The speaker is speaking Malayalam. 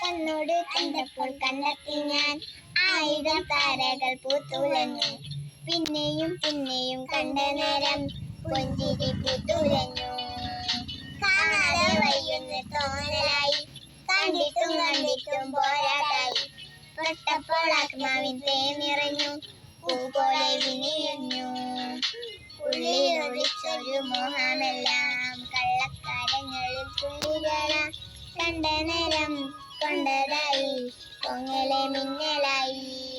കണ്ണോട് കണ്ടപ്പോൾ കണ്ടെത്തി ഞാൻ ആയിരം താരകൾ പൂത്തുലഞ്ഞു. പിന്നെയും പിന്നെയും കണ്ട നേരം പുഞ്ചിരി പൂത്തുലഞ്ഞു. കാണാതെ വയ്യൊന്ന് തോന്നലായി, കണ്ടിട്ടും കണ്ടിട്ടും പോരാതായി. തൊട്ടപ്പോൾ ആത്മാവിൻ തേനിറഞ്ഞു, പൂ പോലെ വിനിഞ്ഞു. ഉള്ളിലൊളിച്ചൊരു മോഹമെല്ലാം കള്ളക്കാരങ്ങളിൽ തുള്ളികള. കണ്ട നേരം കൊണ്ടതായി പൊങ്ങലെ മിന്നലായി.